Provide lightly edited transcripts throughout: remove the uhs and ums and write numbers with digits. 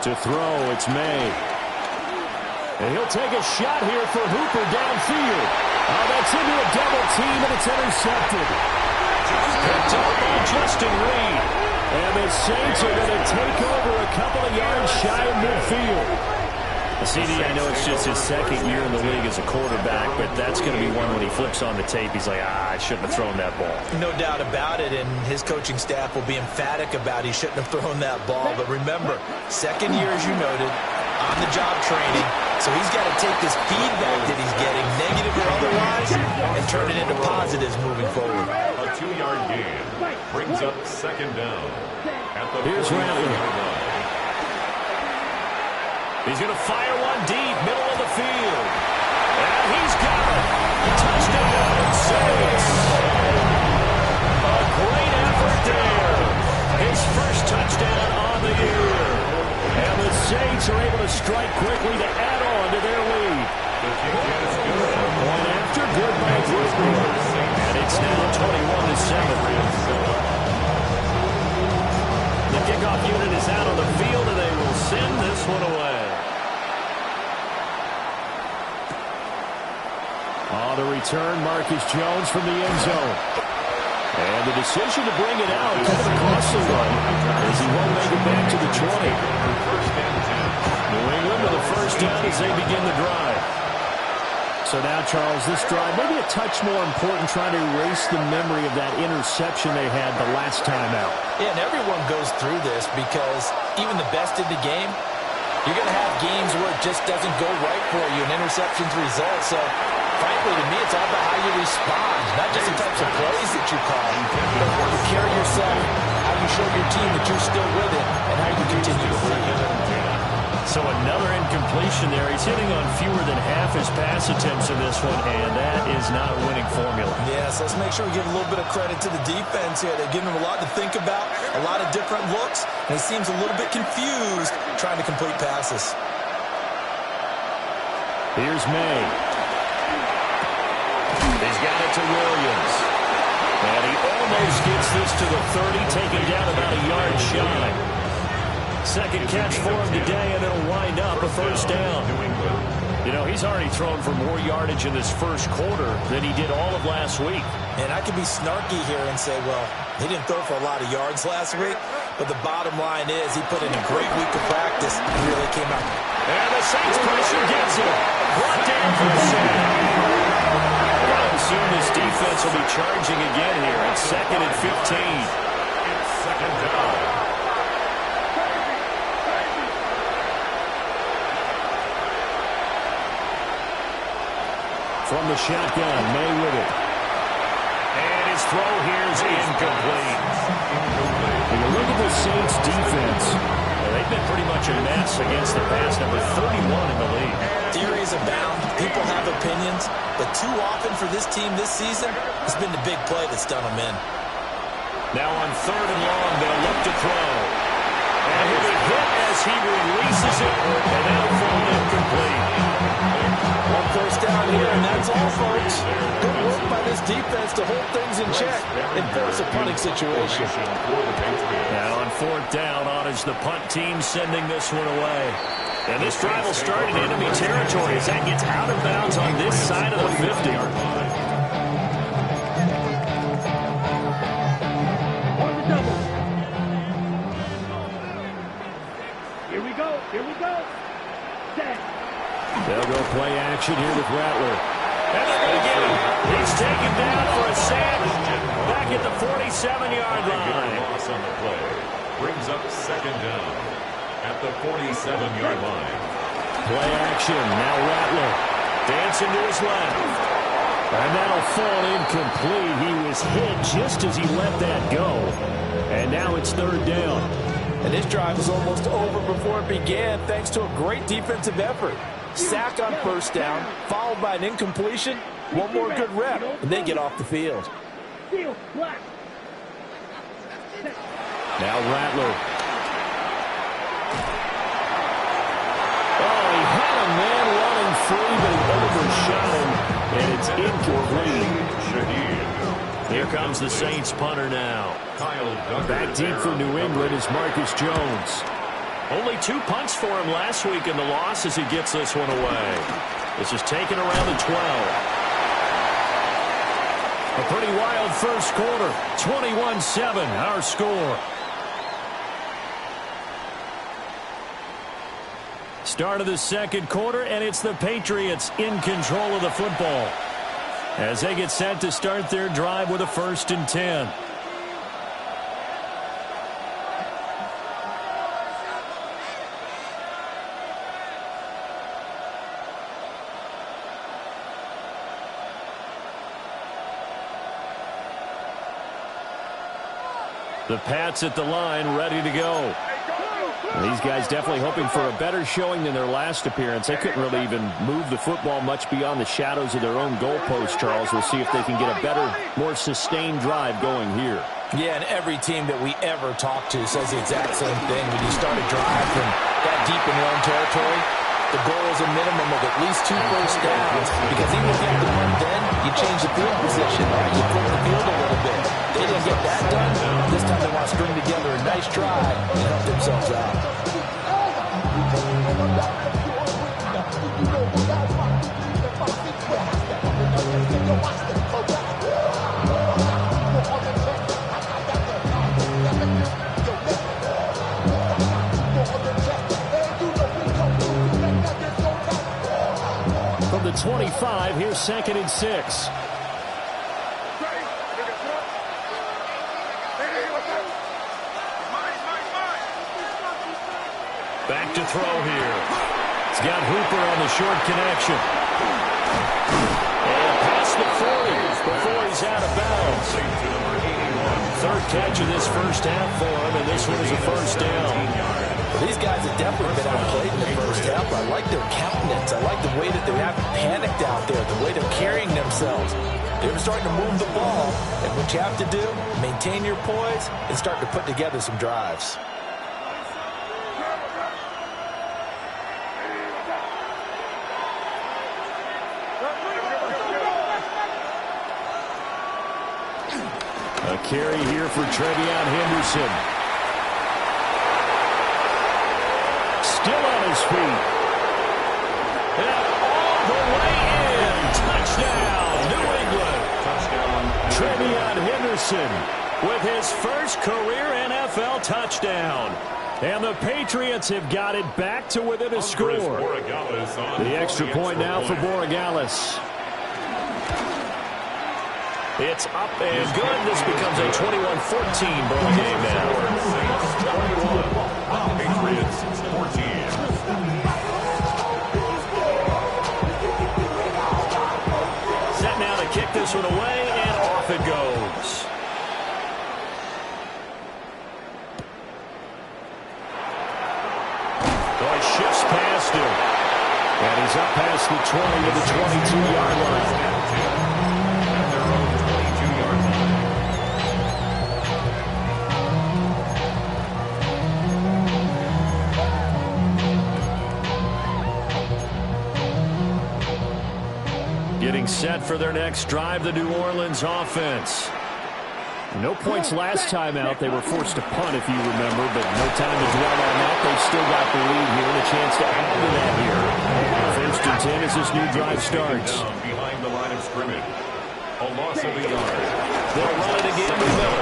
To throw, it's May. And he'll take a shot here for Hooper downfield. Oh, that's into a double team, and it's intercepted. Picked up by Justin Reed. And the Saints are going to take over a couple of yards shy of midfield. CD, I know it's just his second year in the league as a quarterback, but that's going to be one when he flips on the tape. He's like, I shouldn't have thrown that ball. No doubt about it, and his coaching staff will be emphatic about he shouldn't have thrown that ball. But remember, second year, as you noted, on-the-job training. So he's got to take this feedback that he's getting, negative or otherwise, and turn it into positives moving forward. A 2-yard gain brings up second down. Here's Rattler. He's going to fire one deep, middle of the field. And he's got it. Touchdown, Saints. A great effort there. His first touchdown on the year. And the Saints are able to strike quickly to add on to their lead. One after, good by Woodward. And it's now 21-7. The kickoff unit is out on the field, and they will send this one away. On the return, Marcus Jones from the end zone. And the decision to bring it out kind of a costly one as he won't make it back to the 20. New England with a first down as they begin the drive. So now, Charles, this drive maybe a touch more important, trying to erase the memory of that interception they had the last time out. Yeah, and everyone goes through this because even the best in the game, you're going to have games where it just doesn't go right for you, and interceptions result. So, frankly, to me, it's all about how you respond, not just the types of plays that you call, but how you carry yourself, how you show your team that you're still with it, and how you continue to lead. So another incompletion there. He's hitting on fewer than half his pass attempts in this one, and that is not a winning formula. Yeah, so let's make sure we give a little bit of credit to the defense here. They're giving him a lot to think about, a lot of different looks, and he seems a little bit confused trying to complete passes. Here's May. He's got it to Williams. And he almost gets this to the 30, taken down about a yard shy. Second catch for him today, and it'll wind up a first down. You know, he's already thrown for more yardage in this first quarter than he did all of last week. And I could be snarky here and say, well, he didn't throw for a lot of yards last week, but the bottom line is he put in a great week of practice and really came out. And the Saints pressure gets him. Brought down for the sack. Soon this defense will be charging again here at 2nd and 15. It's second down. From the shotgun, May with it. And his throw here is incomplete. When you look at the Saints defense, they've been pretty much a mess against the pass, number 31 in the league. Theories abound. People have opinions. But too often for this team this season, it's been the big play that's done them in. Now on 3rd and long, they'll look to throw. And he'll be hit as he releases it, and that'll fall incomplete. One first down here, and that's all, folks. Good work by this defense to hold things in check and force a punting situation. Now on 4th down, is the punt team sending this one away. And this drive will start in enemy territory as that gets out of bounds on this side of the 50. Here we go. Here we go. Set. They'll go play action here with Rattler. And they're going to get him. He's taken down for a sack back at the 47-yard line. Loss on the play brings up second down at the 47-yard line. Play action. Now Rattler dancing to his left. And that'll fall incomplete. He was hit just as he let that go. And now it's 3rd down. And this drive was almost over before it began thanks to a great defensive effort. Sack on first down, followed by an incompletion. One more good rep, and they get off the field. Now Rattler. Oh, he had a man running free, but he overshot him, and it's incomplete. Here comes the Saints punter now. Back deep for New England is Marcus Jones. Only 2 punts for him last week in the loss as he gets this one away. This is taken around the 12. A pretty wild first quarter. 21-7, our score. Start of the second quarter, and it's the Patriots in control of the football as they get set to start their drive with a 1st and 10. The Pats at the line, ready to go. These guys definitely hoping for a better showing than their last appearance. They couldn't really even move the football much beyond the shadows of their own goalpost, Charles. We'll see if they can get a better, more sustained drive going here. Yeah, and every team that we ever talk to says the exact same thing. When you start a drive from that deep in your own territory, the goal is a minimum of at least 2 first downs. Because even if you have to run then, you change the field position, right? You flip the field a little bit. They didn't get that done. This time they want to string together a nice drive and help themselves out. From the 25, here's 2nd and 6. Back to throw here. He's got Hooper on the short connection. And past the 40 before he's out of bounds. 3rd catch of this first half for him, and this one is a 1st down. Well, these guys have definitely been outplayed in the first half. I like their countenance. I like the way that they haven't panicked out there, the way they're carrying themselves. They're starting to move the ball, and what you have to do, maintain your poise and start to put together some drives. A carry here for TreVeyon Henderson. Still on his feet. And all the way in. Touchdown, New England. TreVeyon Henderson with his first career NFL touchdown. And the Patriots have got it back to within a score. The extra point now for Borregales. It's up and good. This becomes a 21-14 ball game now. Patriots 14. Set now to kick this one away, and off it goes. Oh, he shifts past him. And he's up past the 20 to the 22-yard line. Getting set for their next drive, the New Orleans offense. No points last time out. They were forced to punt, if you remember, but no time to dwell on that. They've still got the lead here and a chance to add to that here. 1st and 10 as this new drive starts. Behind the line of scrimmage. A loss of a yard. They'll run it again to Miller.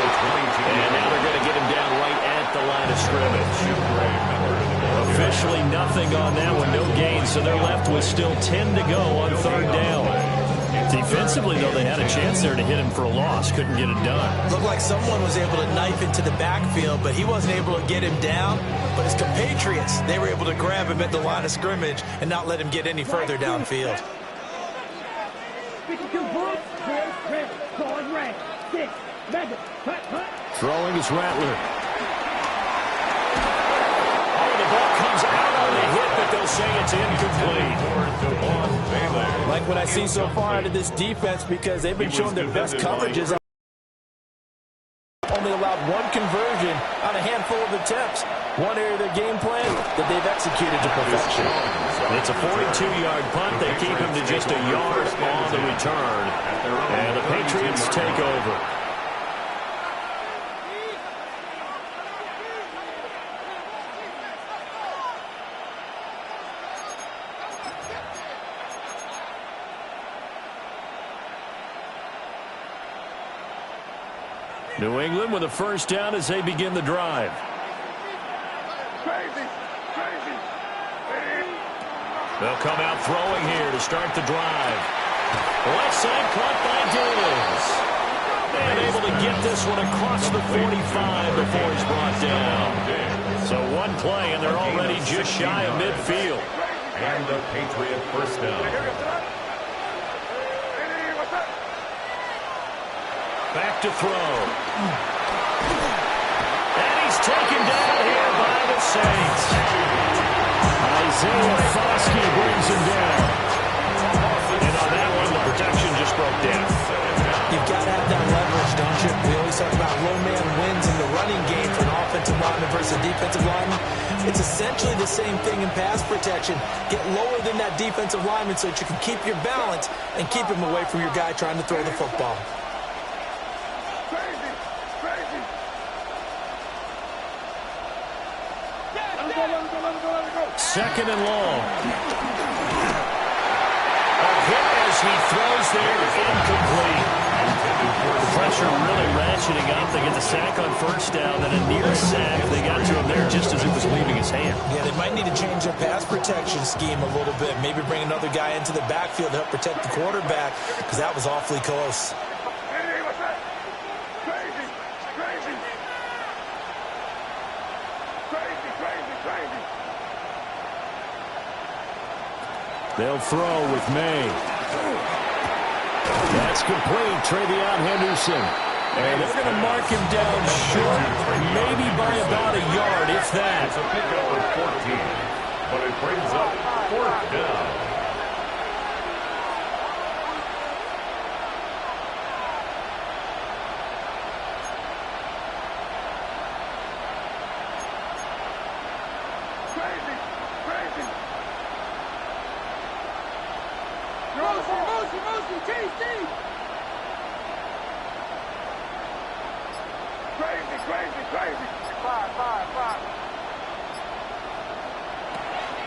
And now they're going to get him down right at the line of scrimmage. Officially nothing on that one, no gain, so they're left with still 10 to go on 3rd down. Defensively, though, they had a chance there to hit him for a loss. Couldn't get it done. Looked like someone was able to knife into the backfield, but he wasn't able to get him down. But his compatriots, they were able to grab him at the line of scrimmage and not let him get any further downfield. Throwing is Rattler. Oh, the ball comes out on the hit, but they'll say it's incomplete. Like what I see so far out of this defense, because they've been showing their best coverages. Only allowed 1 conversion on a handful of attempts. One area of their game plan that they've executed to perfection. It's a 42-yard punt. They keep him to just a yard on the return. And the Patriots take over. New England with a first down as they begin the drive. They'll come out throwing here to start the drive. Left side caught by Diggs. And able to get this one across the 45 before he's brought down. So one play, and they're already just shy of midfield. And the Patriot first down. Back to throw. And he's taken down here by the Saints. Isaiah Foskey brings him down. And on that one, the protection just broke down. You've got to have that leverage, don't you? We always talk about low man wins in the running game for an offensive lineman versus a defensive lineman. It's essentially the same thing in pass protection. Get lower than that defensive lineman so that you can keep your balance and keep him away from your guy trying to throw the football. Second and long. A hit as he throws there, incomplete. The pressure really ratcheting up. They get the sack on first down, then a near sack. They got to him there just as it was leaving his hand. Yeah, they might need to change their pass protection scheme a little bit. Maybe bring another guy into the backfield to help protect the quarterback, because that was awfully close. They'll throw with May. That's complete. Travion Henderson. And they're going to mark him down short, maybe by about a yard, if that. It's a pickup of 14, but it brings up fourth down.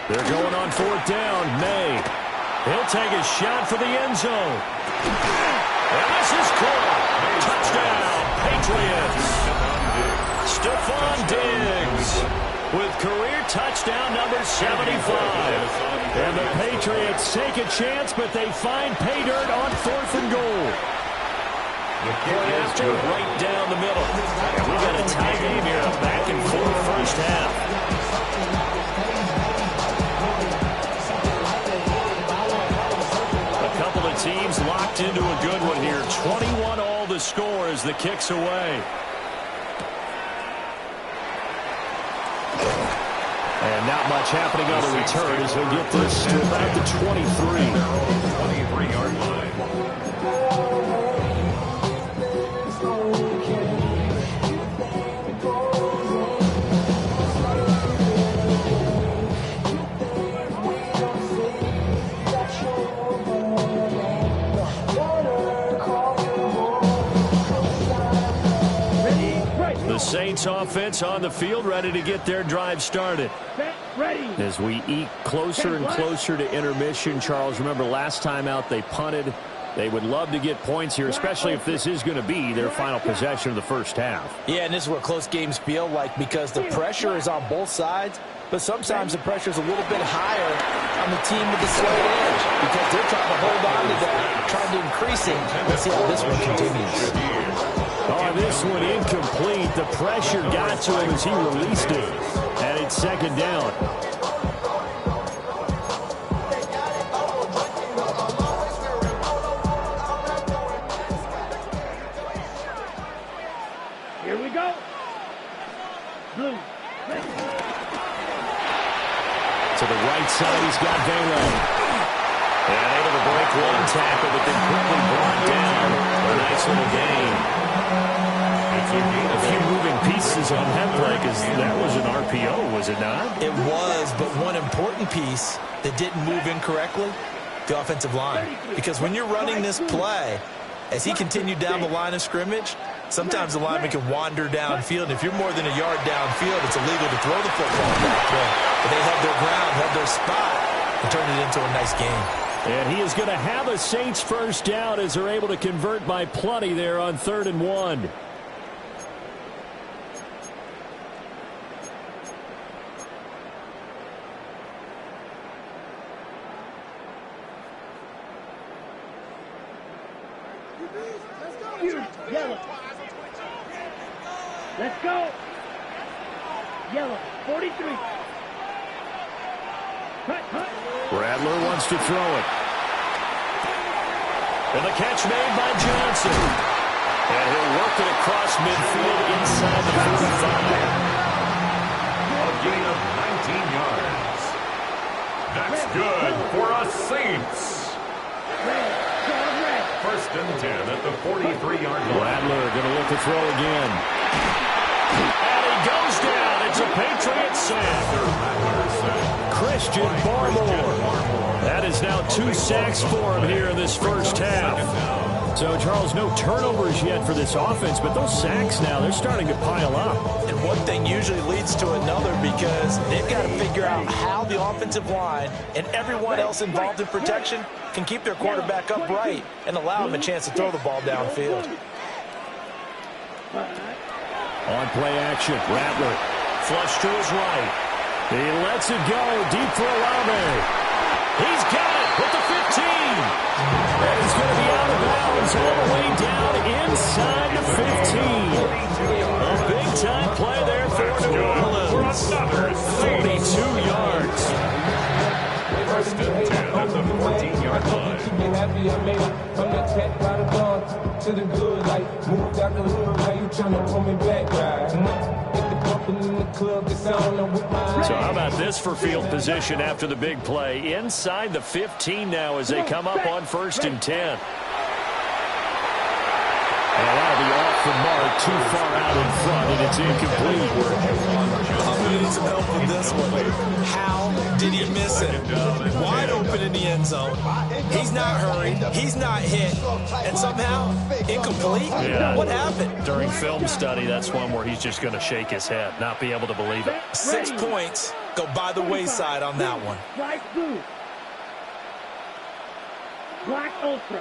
They're going on fourth down. May. He'll take a shot for the end zone. And this is caught. Touchdown, Patriots. Stephon Diggs with career touchdown number 75. And the Patriots take a chance, but they find pay dirt on fourth and goal. Play after right down the middle. And we've got a tie game here, a back and forth first half. Teams locked into a good one here. 21 all the score as the kick's away. And not much happening on the return as he'll get this to about the 23. 23-yard line. Saints offense on the field, ready to get their drive started. As we eke closer and closer to intermission, Charles, remember last time out they punted. They would love to get points here, especially if this is going to be their final possession of the first half. Yeah, and this is what close games feel like because the pressure is on both sides, but sometimes the pressure is a little bit higher on the team with the slight edge because they're trying to hold on to that, trying to increase it. Let's see how this one continues. Oh, this one incomplete. The pressure got to him as he released it. And it's second down. Here we go. Blue. To the right side, he's got Vela. And able to break one tackle, but then quickly brought down. A nice little gain. A few moving pieces on that play because that was an RPO, was it not? It was, but one important piece that didn't move incorrectly, the offensive line. Because when you're running this play, as he continued down the line of scrimmage, sometimes the lineman can wander downfield. And if you're more than a yard downfield, it's illegal to throw the football back there. But they held their ground, held their spot, and turned it into a nice game. And he is going to have a Saints first down as they're able to convert by plenty there on 3rd and 1. Yellow. Let's go. Yellow. 43. Cut. Rattler wants to throw it. And the catch made by Johnson. And he'll work it across midfield inside the 45. A gain of 19 yards. That's good for a Saints. First and 10 at the 43-yard line. Rattler going to look to throw again. And he goes down. It's a Patriot sack. Christian Barmore. That is now 2 sacks for him here in this first half. So, Charles, no turnovers yet for this offense, but those sacks now, they're starting to pile up. And one thing usually leads to another because they've got to figure out how the offensive line and everyone else involved in protection can keep their quarterback upright and allow him a chance to throw the ball downfield. On play action, Rattler flush to his right. He lets it go deep for Olave. He's got it with the 15. And it's going to be out of bounds all the way down inside the 15. A big-time play there for New Orleans. 42 yards. First and 10 at the 14-yard line. From the tech by the gun to the good life. Moved out the hood, now you tryna pull me back, right? So how about this for field position after the big play? Inside the 15 now as they come up on 1st and 10. And that'll be off the mark, too far out in front, and it's incomplete. I'm going to need some help with this one. How did he miss it? Wide open in the end zone. He's not hurried. He's not hit. And somehow, incomplete? Yeah. What happened? During film study, that's one where he's just going to shake his head, not be able to believe it. 6 points go by the wayside on that one. Black blue. Black ultra.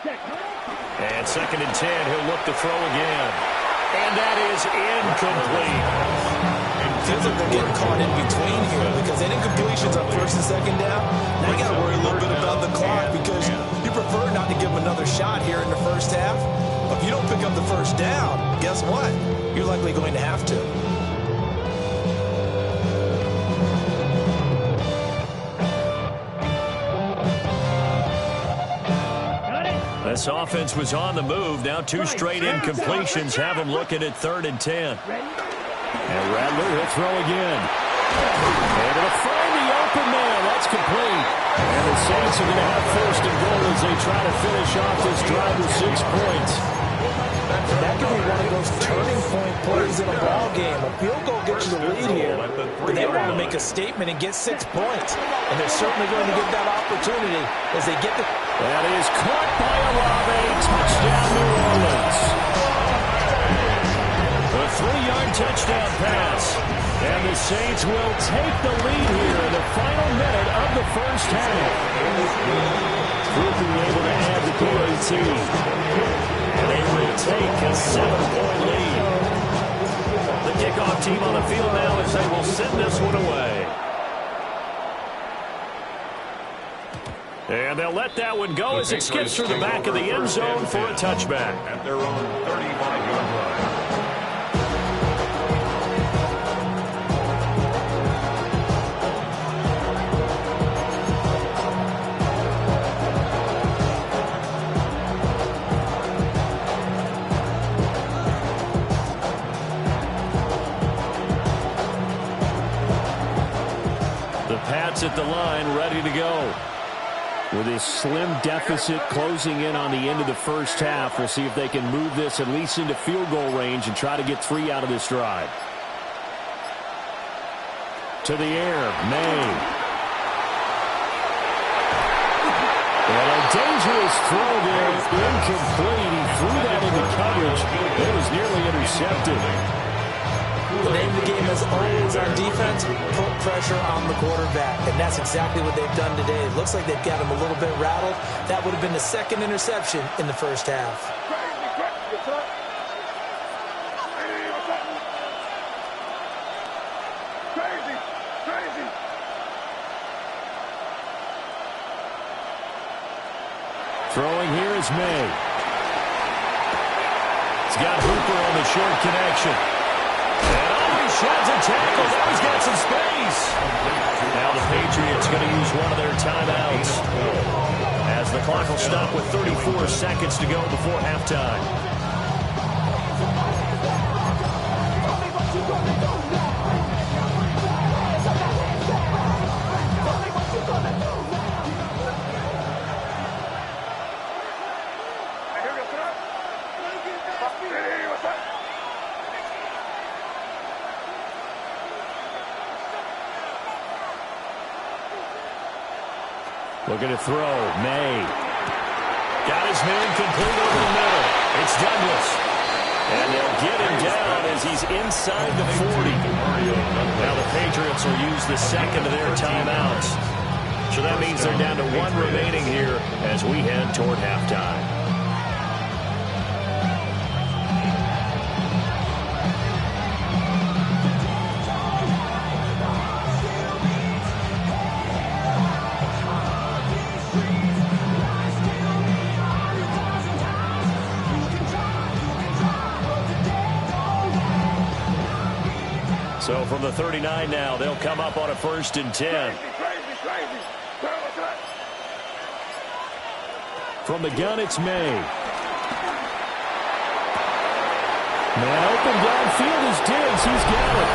And 2nd and 10, he'll look to throw again. And that is incomplete. Feels like they're getting caught in between here because any incompletions on 1st and 2nd down, now you got to worry a little bit about the clock because you prefer not to give them another shot here in the first half. But if you don't pick up the first down, guess what? You're likely going to have to. This offense was on the move. Now 2 straight incompletions have them looking at 3rd and 10. And Rattler will throw again. And it'll find the open man. That's complete. And the Saints are going to have 1st and goal as they try to finish off this drive with 6 points. That could be one of those turning point plays in a ball game. A field goal gets you the lead here, but they want to make a statement and get 6 points. And they're certainly going to get that opportunity as they get the... That is caught by Olave. Touchdown, New Orleans. A 3-yard touchdown pass. And the Saints will take the lead here in the final minute of the first half. Quickly able to add the PAT. And they will take a 7-point lead. The kickoff team on the field now as they will send this one away. And they'll let that one go as it skips through the back of the end zone for a touchback. At their own 35-yard line. The Pats at the line, ready to go. With this slim deficit closing in on the end of the first half, we'll see if they can move this at least into field goal range and try to get 3 out of this drive. To the air, May. And a dangerous throw there, incomplete. He threw that into coverage. It was nearly intercepted. The name of the game, as always, on defense, put pressure on the quarterback. And that's exactly what they've done today. It looks like they've got him a little bit rattled. That would have been the 2nd interception in the first half. Throwing here is May. He's got Hooper on the short connection. And he sheds a tackle. Now he's got some space. Now the Patriots going to use one of their timeouts as the clock will stop with 34 seconds to go before halftime. Looking to throw. May. Got his man complete over the middle. It's Douglas. And they'll get him down as he's inside the 40. Now the Patriots will use the second of their timeouts. So that means they're down to one remaining here as we head toward halftime. So from the 39 now, they'll come up on a 1st and 10. From the gun, it's May. Man open downfield is Diggs. He's got it.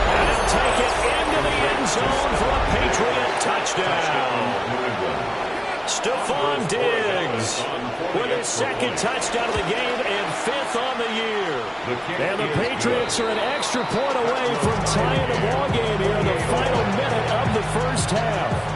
And he'll take it into the end zone for a Patriot touchdown. Stephon Diggs with his second touchdown of the game and 5th on the year. And the Patriots are an extra point away from tying the ball game here in the final minute of the first half.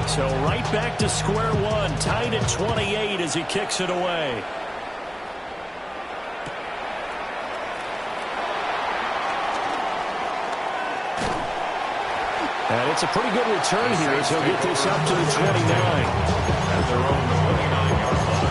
So right back to square one, tied at 28 as he kicks it away. And it's a pretty good return here as he'll get this up to the 29. At their own 29-yard line.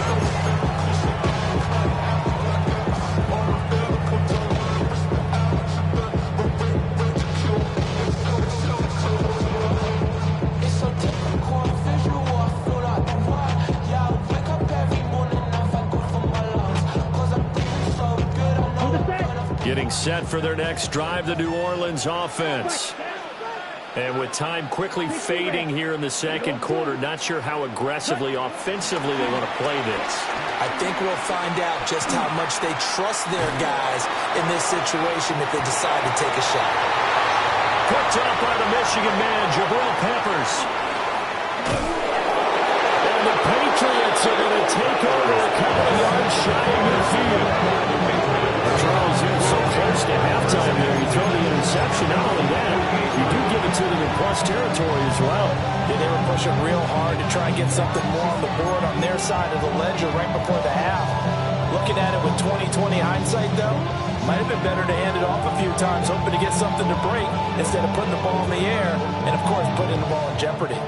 Getting set for their next drive, the New Orleans offense. And with time quickly fading here in the second quarter, not sure how aggressively, offensively they want to play this. I think we'll find out just how much they trust their guys in this situation if they decide to take a shot. Picked up by the Michigan man, Jabril Peppers. And the Patriots are going to take over a couple of yards shy of midfield. Charles, you're so close to halftime there. You throw the interception. Not only that, you do give it to them in plus territory as well. Yeah, they were pushing real hard to try and get something more on the board on their side of the ledger right before the half. Looking at it with 20/20 hindsight, though, might have been better to hand it off a few times, hoping to get something to break instead of putting the ball in the air and, of course, putting the ball in jeopardy.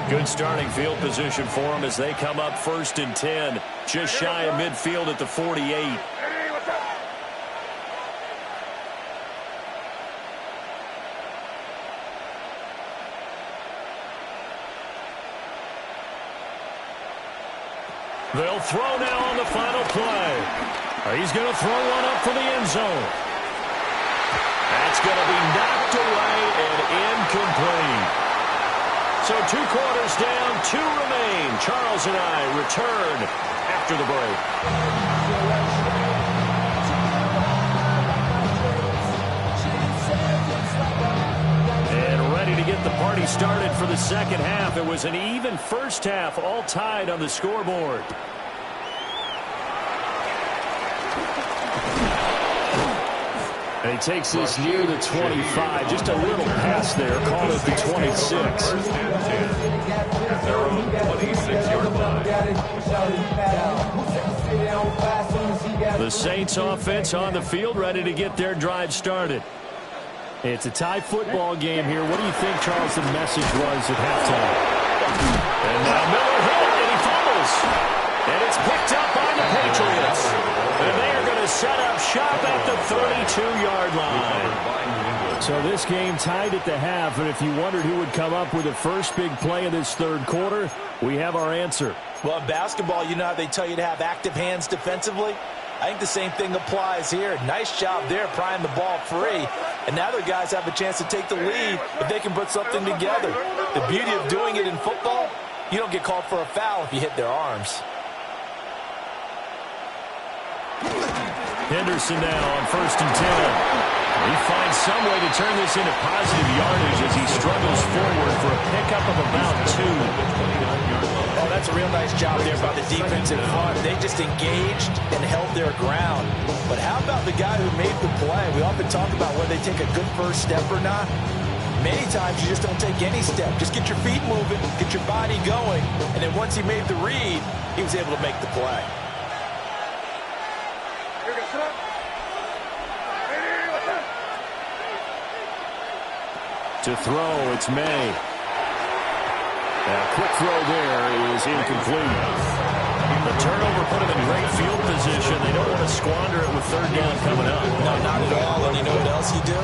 Good starting field position for them as they come up 1st and 10, just shy of midfield at the 48. They'll throw now on the final play. He's going to throw one up for the end zone. That's going to be knocked away and incomplete. So 2 quarters down, 2 remain. Charles and I return after the break. And ready to get the party started for the second half. It was an even first half, all tied on the scoreboard. And he takes this near the 25. Just a little pass there. Call it the 26. At their own 26-yard line. The Saints offense on the field, ready to get their drive started. It's a tie football game here. What do you think, Charles, the message was at halftime? And now Miller hit it, and he fumbles. And it's picked up by the Patriots. And they are going to set up shop at the 32-yard line. So this game tied at the half, and if you wondered who would come up with the first big play of this third quarter, we have our answer. Well, in basketball, you know how they tell you to have active hands defensively? I think the same thing applies here. Nice job there prying the ball free. And now their guys have a chance to take the lead if they can put something together. The beauty of doing it in football, you don't get called for a foul if you hit their arms. Henderson now on 1st and 10. He finds some way to turn this into positive yardage as he struggles forward for a pickup of about 2. Oh, that's a real nice job there by the defense in front. They just engaged and held their ground. But how about the guy who made the play? We often talk about whether they take a good first step or not. Many times you just don't take any step. Just get your feet moving, get your body going, and then once he made the read, he was able to make the play. To throw, it's May. A quick throw there is incomplete. The turnover put them in great field position. They don't want to squander it with third down coming up. No, not at all. And you know what else you do?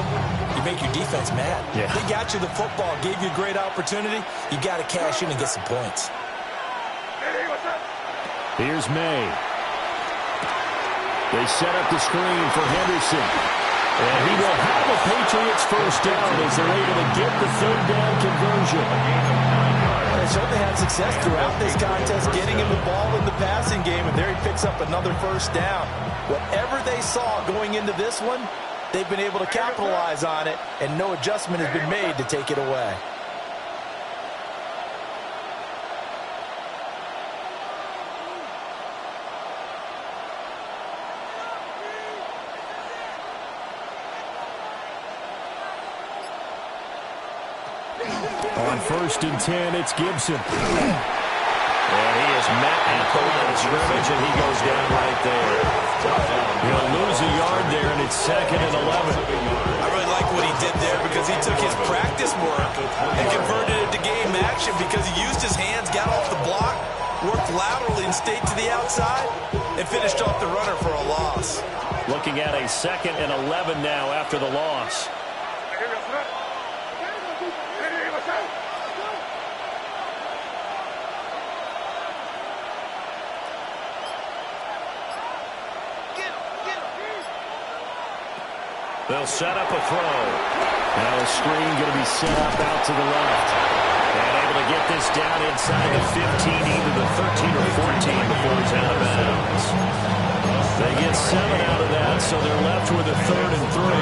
You make your defense mad. Yeah. They got you the football, gave you a great opportunity. You got to cash in and get some points. Here's May. They set up the screen for Henderson. And he will have the Patriots first down as they're able to get the third down conversion. They certainly had success throughout this contest, getting him the ball in the passing game, and there he picks up another first down. Whatever they saw going into this one, they've been able to capitalize on it, and no adjustment has been made to take it away. On 1st and 10, it's Gibson. And he is met at the line of scrimmage, and he goes down right there. He'll lose a yard there, and it's 2nd and 11. I really like what he did there because he took his practice work and converted it to game action because he used his hands, got off the block, worked laterally and stayed to the outside, and finished off the runner for a loss. Looking at a 2nd and 11 now after the loss. They'll set up a throw. Now a screen going to be set up out to the left. And able to get this down inside the 15, either the 13 or 14 before he's out of bounds. They get 7 out of that, so they're left with a 3rd and 3.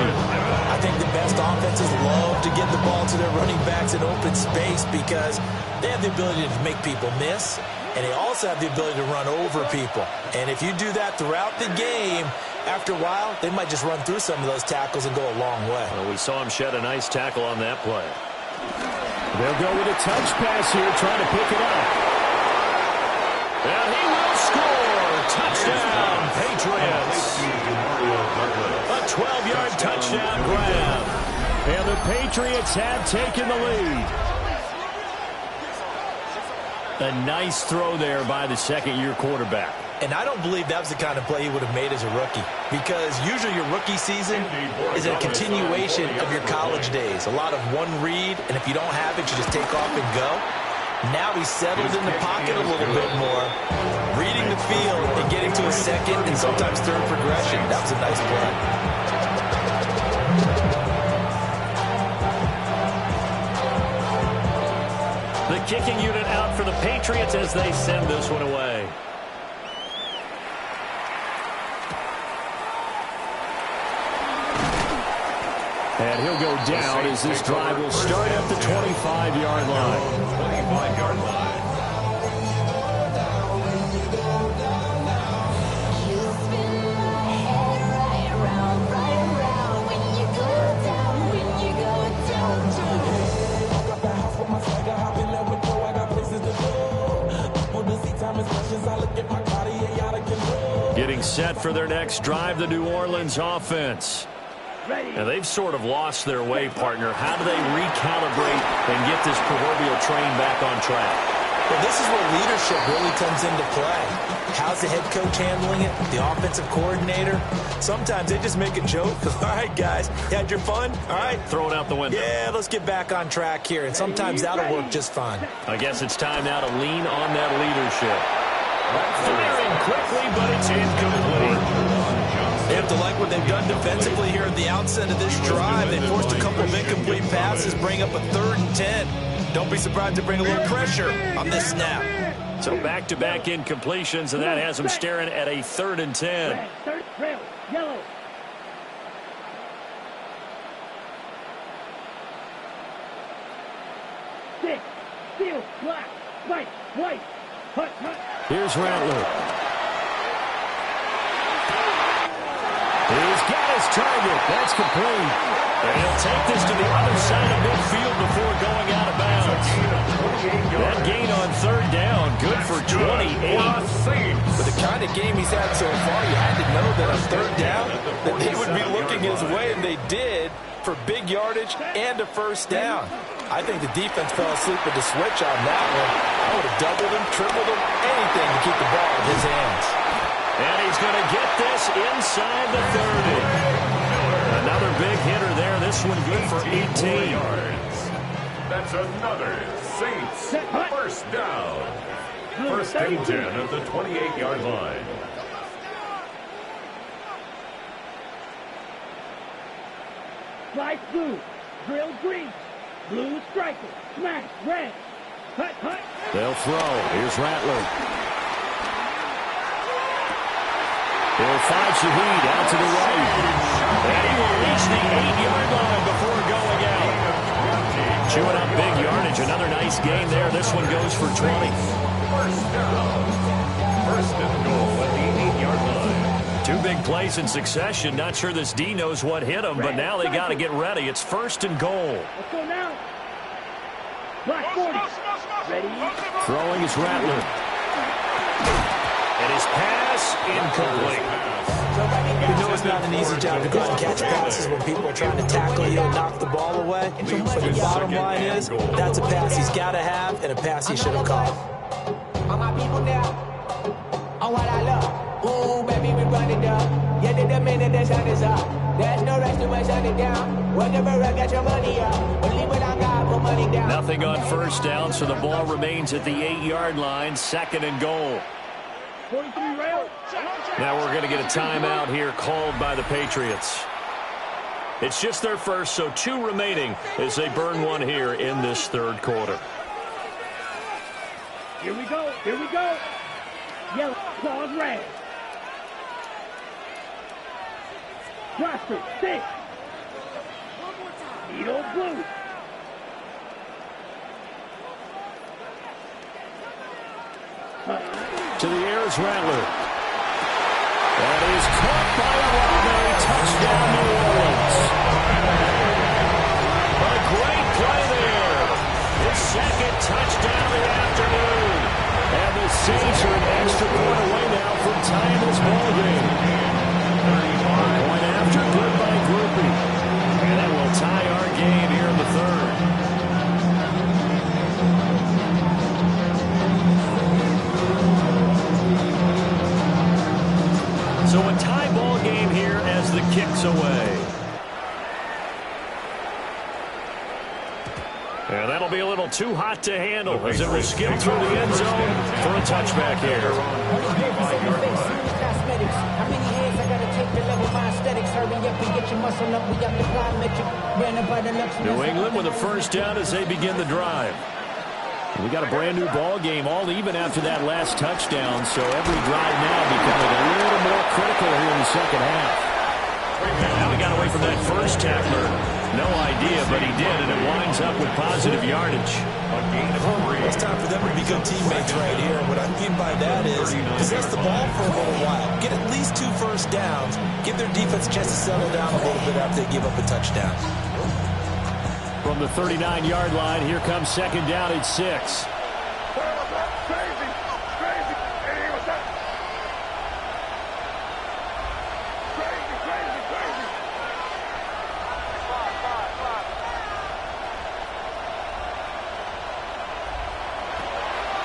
I think the best offenses love to get the ball to their running backs in open space because they have the ability to make people miss, and they also have the ability to run over people. And if you do that throughout the game, after a while, they might just run through some of those tackles and go a long way. Well, we saw him shed a nice tackle on that play. They'll go with a touch pass here, trying to pick it up. And he will score! Touchdown, Patriots! A 12-yard touchdown grab. And the Patriots have taken the lead. A nice throw there by the second-year quarterback. And I don't believe that was the kind of play he would have made as a rookie because usually your rookie season is a continuation of your college days. A lot of one read, and if you don't have it, you just take off and go. Now he's settled in the pocket a little bit more, reading the field and getting to a second and sometimes third progression. That was a nice play. The kicking unit out for the Patriots as they send this one away. And he'll go down as this drive will start at the 25-yard line. 25-yard line. set for their next drive, the New Orleans offense. Now, they've sort of lost their way, partner. How do they recalibrate and get this proverbial train back on track? Well, this is where leadership really comes into play. How's the head coach handling it? The offensive coordinator? Sometimes they just make a joke. All right, guys, you had your fun? All right. Throw it out the window. Yeah, let's get back on track here. And sometimes that'll work just fine. I guess it's time now to lean on that leadership. Firing quickly, but it's incomplete. They have to like what they've done defensively here at the outset of this drive. They forced a couple of incomplete passes, bring up a 3rd and 10. Don't be surprised to bring a little pressure on this snap. So back-to-back incompletions, and that has them staring at a 3rd and 10. Red, third, trail, yellow. Six, steel, black, white, hut. Here's Rattler. He's got his target. That's complete. And he'll take this to the other side of midfield before going out of bounds. That gain on 3rd down, good for 28. With the kind of game he's had so far, you had to know that on 3rd down, that they would be looking his way, and they did, for big yardage and a 1st down. I think the defense fell asleep with the switch on that one. I would have doubled him, tripled him, anything to keep the ball in his hands. And he's going to get this inside the 30. Another big hitter there. This one good for 18 yards. That's another Saints 1st down. 1st and 10 at the 28-yard line. Slice blue, drill green, blue striker, smash red, hut. They'll throw. Here's Rattler. He'll find Shaheed out to the right. And he will reach the 8-yard line before going out. Chewing up big yardage. Another nice gain there. This one goes for 20. 1st down. 1st and goal at the 8-yard line. 2 big plays in succession. Not sure this D knows what hit him, but now they got to get ready. It's 1st and goal. Let's go now. Black 40. Ready? Throwing is Rattler. And his pass incomplete. You know it's not an easy job to go out and catch passes when people are trying to tackle you and knock the ball away. But the bottom line is, that's a pass he's got to have and a pass he should have caught. All my people now, on what I love. Ooh, baby, we run it up. Yeah, the minute the sun is up. There's no rush to my shut it down. Whatever I got your money up. Believe what I got, put money down. Nothing on 1st down, so the ball remains at the 8-yard line. 2nd and goal. 43 rail. Now we're going to get a timeout here called by the Patriots. It's just their first, so 2 remaining as they burn one here in this 3rd quarter. Here we go. Yellow, claws red. Cluster, 6. Needle blue. To the air is Rattler. That is caught by Olave. Touchdown, New Orleans. A great play there. His 2nd touchdown of the afternoon. And the Saints are an extra point away now from tying this ball game. Point after, good by Grupe. And that will tie our game here in the 3rd. So a tie ball game here as the kick's away. And that'll be a little too hot to handle as it will skip through the end zone for a touchback here. How many hands I gotta take to level my aesthetics? Hurry up and get your muscle up. We got the plyometric. Ran up by the luxury. New England with a 1st down as they begin the drive. We got a brand new ball game, all even after that last touchdown, so every drive now becoming a little more critical here in the 2nd half. Now we got away from that first tackler. No idea, but he did, and it winds up with positive yardage. It's time for them to be good teammates right here. What I mean by that is possess the ball for a little while. Get at least 2 1st downs. Give their defense a chance to settle down a little bit after they give up a touchdown. From the 39-yard line, here comes 2nd down at 6.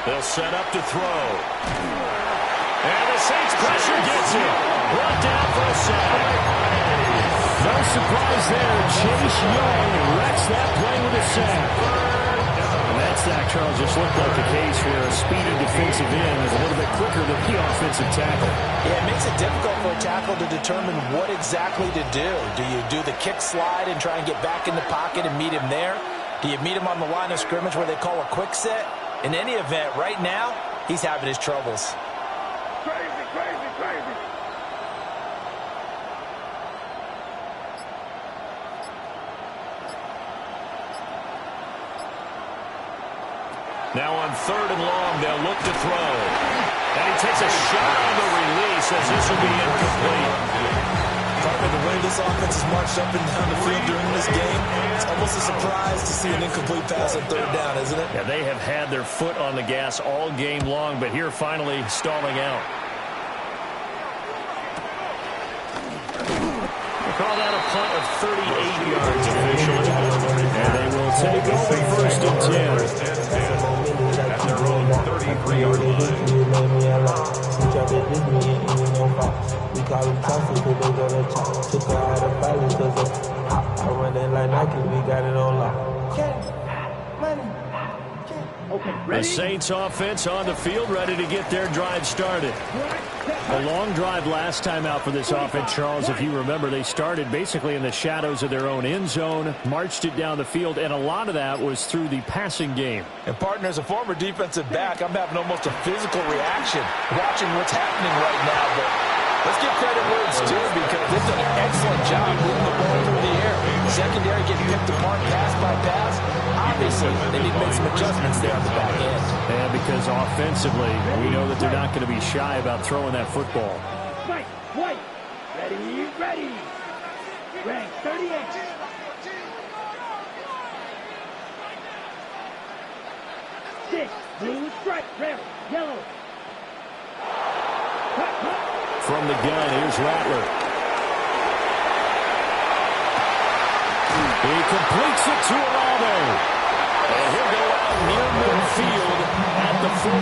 They'll set up to throw. And the Saints pressure gets him. Brought down for a sack. No surprise there. Chase Young wrecks that play with a sack. And that sack, Charles, just looked like the case where a speedy defensive end is a little bit quicker than the offensive tackle. Yeah, it makes it difficult for a tackle to determine what exactly to do. Do you do the kick slide and try and get back in the pocket and meet him there? Do you meet him on the line of scrimmage where they call a quick set? In any event, right now, he's having his troubles. Crazy, crazy, crazy. Now on 3rd and long, they'll look to throw. And he takes a shot on the release as this will be incomplete. Probably the way this offense has marched up and down the field during this game, it's almost a surprise to see an incomplete pass on 3rd down, isn't it? Yeah, they have had their foot on the gas all game long, but here finally stalling out. They call that a punt of 38 yards officially. And they will take over 1st and 10. At their own 33-yard line. We call them toxic because they got a chop. Took her out of balance because I run that like Nike. We got it on lock. Cash, money. Okay, The ready? Saints offense on the field, ready to get their drive started. A long drive last time out for this offense, Charles. If you remember, they started basically in the shadows of their own end zone, marched it down the field, and a lot of that was through the passing game. And partner, as a former defensive back, I'm having almost a physical reaction watching what's happening right now. But let's give credit where it's due because they've done an excellent job moving the ball through the air. Secondary getting picked apart pass by pass. Obviously, they need to make some adjustments there on the back end. And because offensively, we know that they're not going to be shy about throwing that football. White, white. Ready, ready. Rank 38. Six, blue stripe, red, yellow. Cut, cut. From the gun, here's Rattler. He completes it to Olave. And he'll go out near midfield at the 49.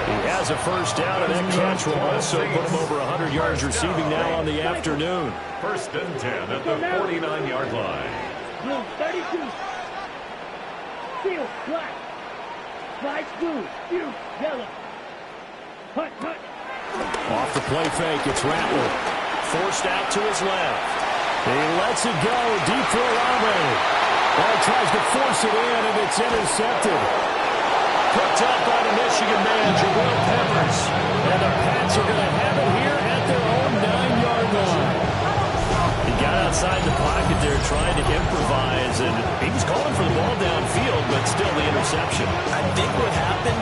He has a first down, and that catch will also put him over 100 yards receiving now on the afternoon. 1st and 10 at the 49-yard line. Blue 32. Field, black. Slice, blue. Field, yellow. Cut, cut. Off the play fake, it's Rattler. Forced out to his left. He lets it go deep for Olave. Well, he tries to force it in, and it's intercepted. Picked up by the Michigan man, Jabril Peppers. And the Pats are going to have it here at their own 9-yard line. He got outside the pocket there trying to improvise, and he was calling for the ball downfield, but still the interception. I think what happened,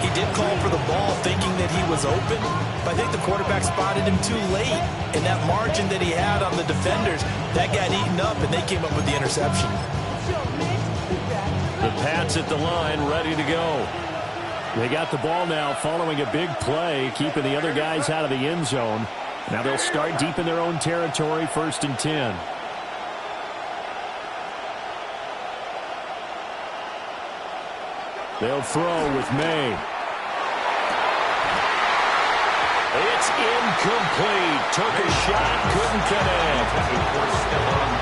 he did call for the ball thinking that he was open, but I think the quarterback spotted him too late. And that margin that he had on the defenders, that got eaten up, and they came up with the interception. The Pats at the line, ready to go. They got the ball now following a big play, keeping the other guys out of the end zone. Now they'll start deep in their own territory, 1st and 10. They'll throw with May. It's incomplete. Took a shot, couldn't connect.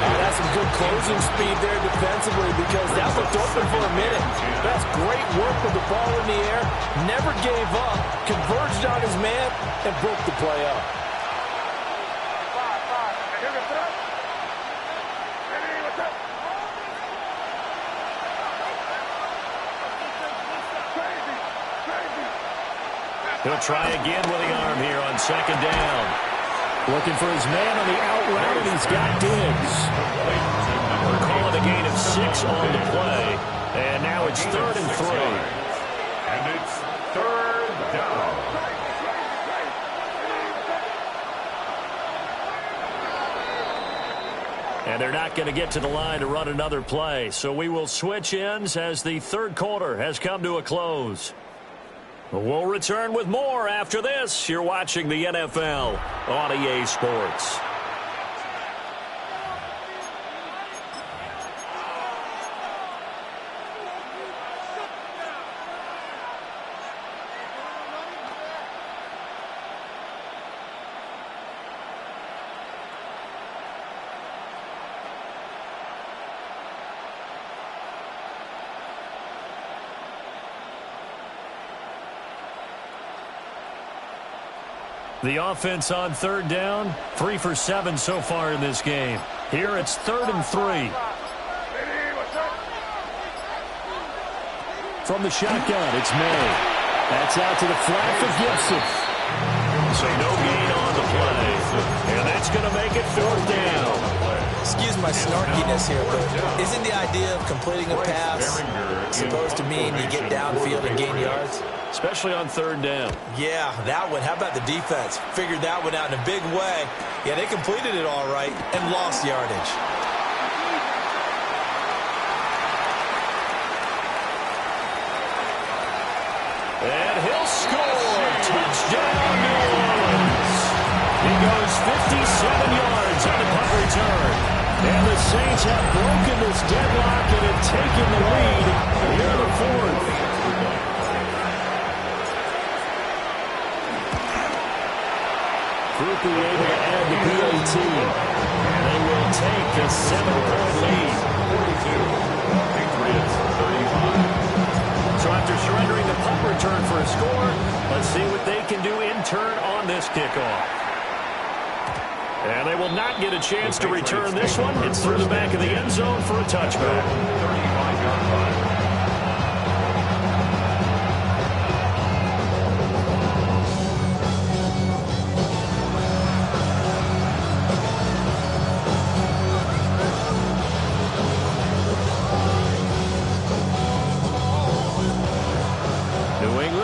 That's some good closing speed there defensively because that looked open for a minute. That's great work with the ball in the air. Never gave up. Converged on his man and broke the play up. He'll try again with the arm here on 2nd down. Looking for his man on the out route, and he's got Diggs. We're calling a gain of 6 on the play. And now it's 3rd and 3. And it's 3rd down. And they're not going to get to the line to run another play. So we will switch ends as the 3rd quarter has come to a close. We'll return with more after this. You're watching the NFL on EA Sports. The offense on third down, 3 for 7 so far in this game. Here it's 3rd and 3. From the shotgun, it's May. That's out to the flat for Gibson. So no gain on the play. And that's going to make it 4th down. Excuse my snarkiness here, but isn't the idea of completing a pass supposed to mean you get downfield and gain yards? Especially on 3rd down. Yeah, that one. How about the defense? Figured that one out in a big way. Yeah, they completed it all right and lost yardage. And he'll score. Touchdown, New Orleans. He goes 57 yards on the punt return. And the Saints have broken this deadlock and have taken the lead here in the 4th. Groupie able to add the PAT. And they will take a 7-point lead. 35. So after surrendering the punt return for a score, let's see what they can do in turn on this kickoff. And they will not get a chance to return this one. It's through the back of the end zone for a touchback. 35-yard line.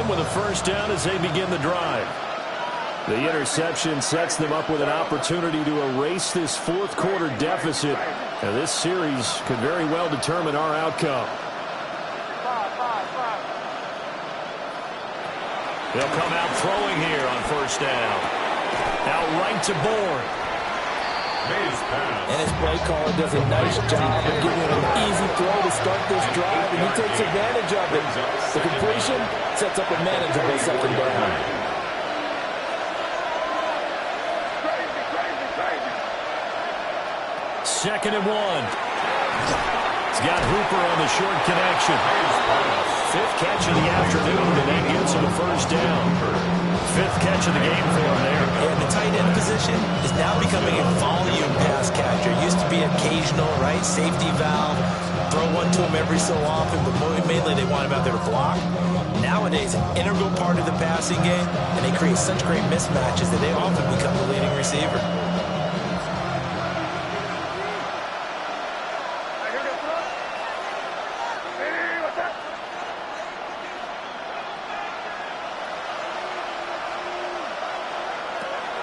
With a first down as they begin the drive. The interception sets them up with an opportunity to erase this 4th quarter deficit. Now, this series could very well determine our outcome. They'll come out throwing here on first down. Now right to Bourne. And his play caller does a nice job of giving him an easy throw to start this drive, and he takes advantage of it. The completion sets up a manageable 2nd down. Second and 1. He's got Hooper on the short connection. 5th catch of the afternoon, and that gets him a first down. 5th catch of the game for him there. And the tight end position is now becoming a volume pass catcher. Used to be occasional, right? Safety valve. Throw one to him every so often, but mainly they want him out there to block. Nowadays, an integral part of the passing game, and they create such great mismatches that they often become the leading receiver.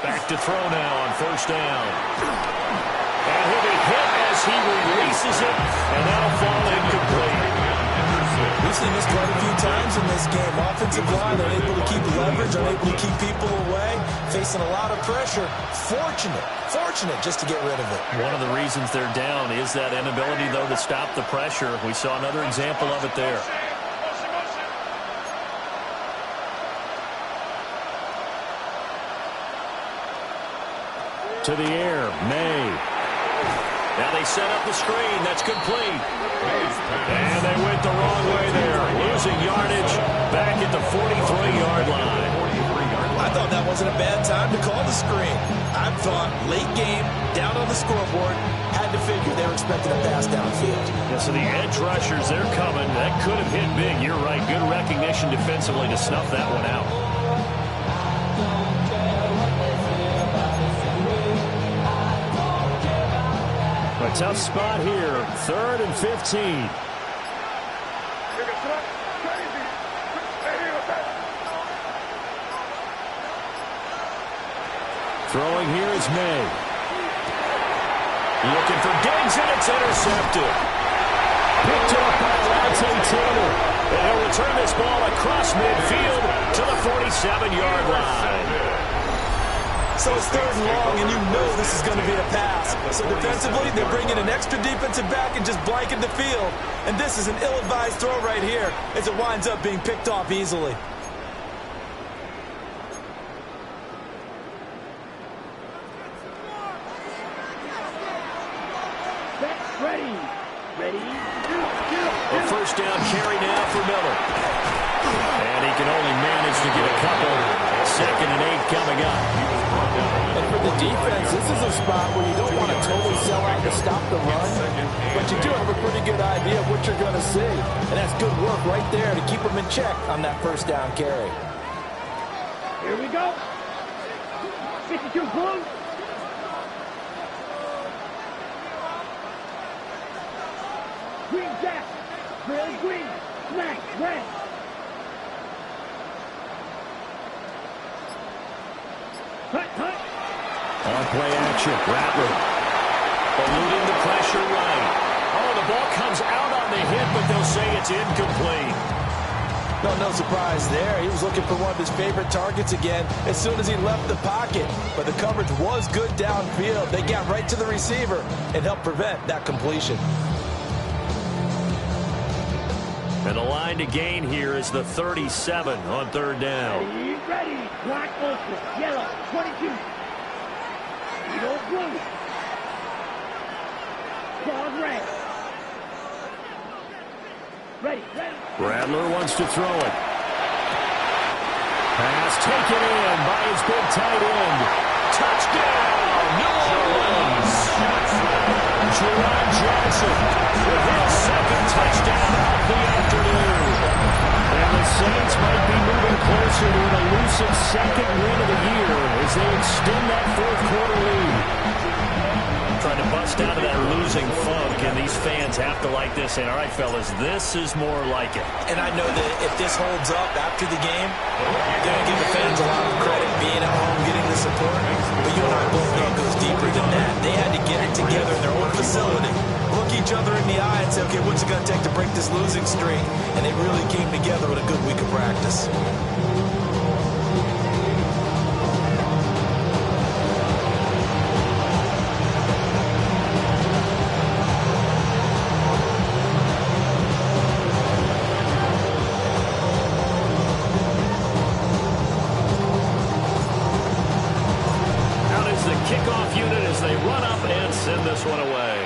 Back to throw now on first down. And he'll be hit as he releases it, and that'll fall incomplete. We've seen this quite a few times in this game. Offensive line unable to keep leverage, unable to keep people away, facing a lot of pressure. Fortunate just to get rid of it. One of the reasons they're down is that inability, though, to stop the pressure. We saw another example of it there. To the air, May. Now they set up the screen. That's complete. And they went the wrong way there. Losing yardage back at the 43-yard line. I thought that wasn't a bad time to call the screen. I thought late game, down on the scoreboard, had to figure they were expecting a pass downfield. Yeah, so the edge rushers, they're coming. That could have hit big. You're right. Good recognition defensively to snuff that one out. A tough spot here. 3rd and 15. Throwing here is May. Looking for Diggs, and it's intercepted. Picked up by Lante Taylor. And he'll return this ball across midfield to the 47-yard line. So it's 3rd and long, and you know this is going to be a pass. So defensively, they're bringing an extra defensive back and just blanket the field. And this is an ill-advised throw right here as it winds up being picked off easily. Ready. A first down carry now for Miller. And he can only manage to get a couple. 2nd and 8 coming up. And for the defense, this is a spot where you don't want to totally sell out to stop the run, but you do have a pretty good idea of what you're going to see. And that's good work right there to keep them in check on that first down carry. Here we go. 52 Blue. Green Jack. Red green. Black red. Hut. On play action, Rattler. Eluding the pressure right. Oh, the ball comes out on the hit, but they'll say it's incomplete. No surprise there. He was looking for one of his favorite targets again as soon as he left the pocket. But the coverage was good downfield. They got right to the receiver and helped prevent that completion. And the line to gain here is the 37 on 3rd down. Ready. Black ultra. Yellow. 22. Yellow blue. Claws red. Ready. Rattler wants to throw it. Pass taken in by his big tight end. Touchdown, New Orleans! Jerron Johnson with his 2nd touchdown of the afternoon. And the Saints might be moving closer to an elusive 2nd win of the year as they extend that 4th quarter lead. Trying to bust out of that losing funk, and these fans have to like this. And all right, fellas, this is more like it. And I know that if this holds up after the game, they're going to give the fans a lot of credit being at home, getting the support. But you and I both know it goes deeper than that. They had to get it together in their own facility, look each other in the eye and say, okay, what's it going to take to break this losing streak? And they really came together with a good week of practice. Kickoff unit as they run up and send this one away.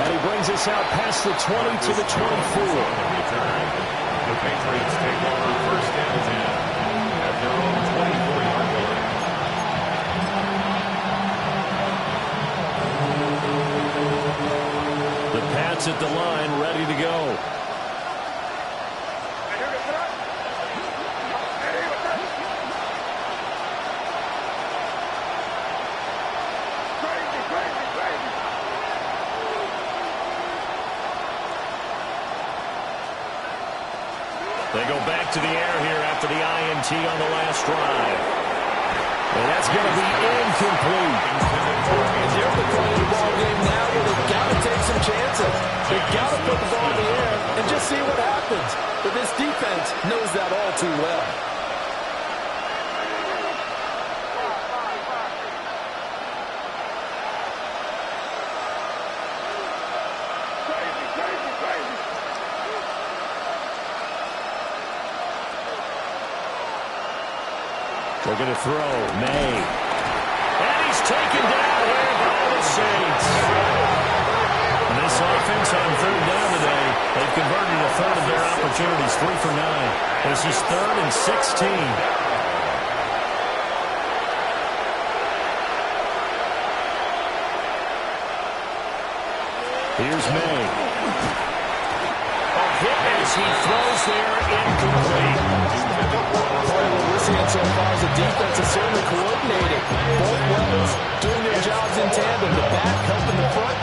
And he brings us out past the 20 to the 24. The Patriots take over 1st and 10 at their own 24-yard line. The Pats at the line, ready to go. They go back to the air here after the INT on the last drive. And that's going to be incomplete. And they're at the point of the ball game now where they've got to take some chances. They've got to put the ball in the air and just see what happens. But this defense knows that all too well. They're going to throw. May. And he's taken down here by the Saints. And this offense on 3rd down today, they've converted a third of their opportunities, 3 for 9. This is 3rd and 16. Here's May. A hit as he throws there, incomplete. What we're seeing so far is the defense is certainly coordinated. Both levels doing their jobs in tandem. The back helping the front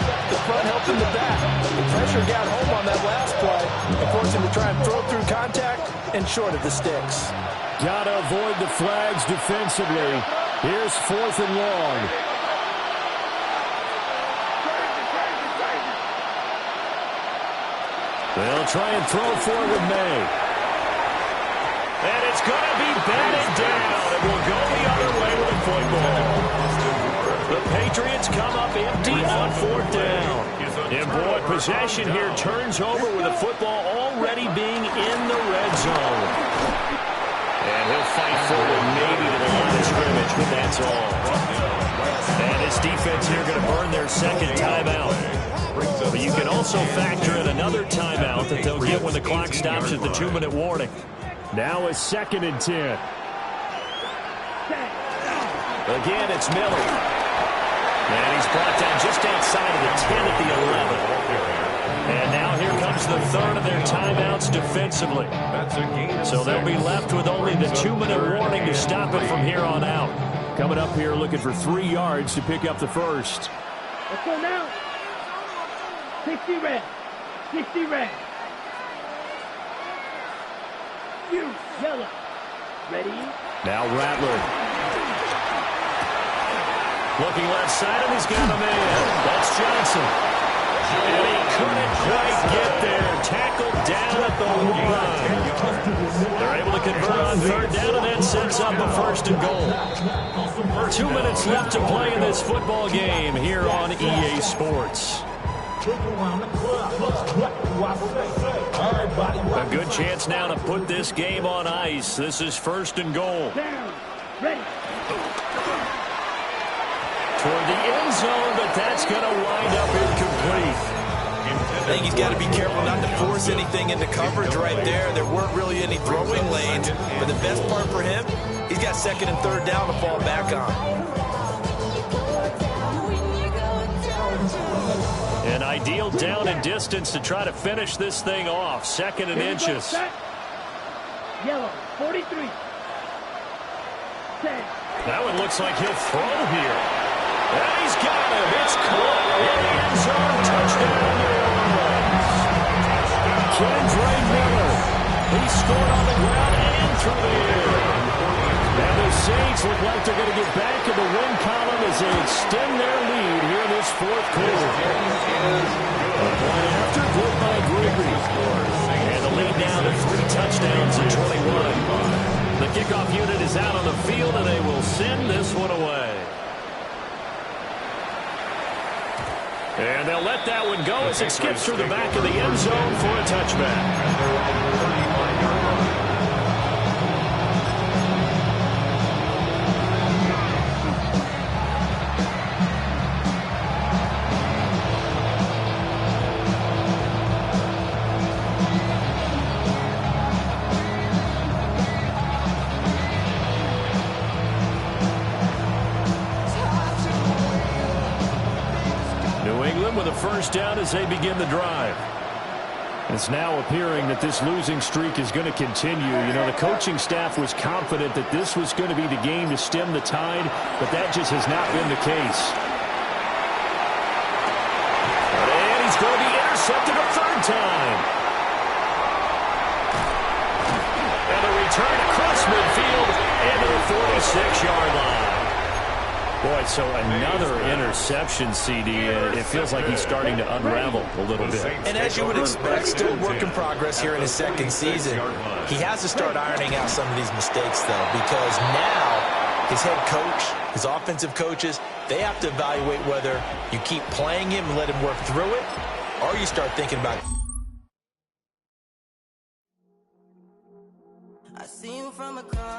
helping the back. The pressure got home on that last play and forced him to try and throw through contact and short of the sticks. Got to avoid the flags defensively. Here's 4th and long. They'll try and throw for it with May. And it's going to be batted down. It will go the other way with the football. The Patriots come up empty on 4th down. And boy, possession here turns over with the football already being in the red zone. And he'll fight forward maybe to the line of scrimmage, but that's all. And his defense here going to burn their 2nd timeout. But you can also factor in another timeout that they'll get when the clock stops at the 2-minute warning. Now a 2nd and 10. Again, it's Miller. And he's brought down just outside of the 10 at the 11. And now here comes the third of their timeouts defensively. So they'll be left with only the 2-minute warning to stop it from here on out. Coming up here looking for 3 yards to pick up the first. Let's go now. 60 red. 60 red. You, yellow. Ready? Now Rattler. Looking left side, and he's got a man. That's Johnson. And he couldn't quite get there. Tackled down at the 1. They're able to convert on 3rd down, and that sets up a 1st and goal. 2 minutes left to play in this football game here on EA Sports. A good chance now to put this game on ice. This is 1st and goal. Down. Ready. Toward the end zone, but that's going to wind up incomplete. I think he's got to be careful not to force anything into coverage right there. There weren't really any throwing lanes. But the best part for him, he's got 2nd and 3rd down to fall back on. An ideal down and distance to try to finish this thing off. 2nd and inches. Yellow, 43. 10. That one looks like he'll throw here. And he's got him. It's caught in the end zone. Touchdown, New Orleans. Kendre Miller. He scored on the ground and through the air. Now the Saints look like they're going to get back in the win column as they extend their lead here in this 4th quarter. A point after, good by Gregory. And the lead now to 3 touchdowns at 21. The kickoff unit is out on the field, and they will send this one away. And they'll let that one go as it skips through the back of the end zone for a touchback. With a 1st down as they begin the drive. It's now appearing that this losing streak is going to continue. You know, the coaching staff was confident that this was going to be the game to stem the tide, but that just has not been the case. And he's going to be intercepted a 3rd time. And a return across midfield into the 46-yard line. Boy, so another interception, CD. It feels like he's starting to unravel a little bit. And as you would expect, still work in progress here in his 2nd season. He has to start ironing out some of these mistakes, though, because now his head coach, his offensive coaches, they have to evaluate whether you keep playing him and let him work through it, or you start thinking about I see you from across.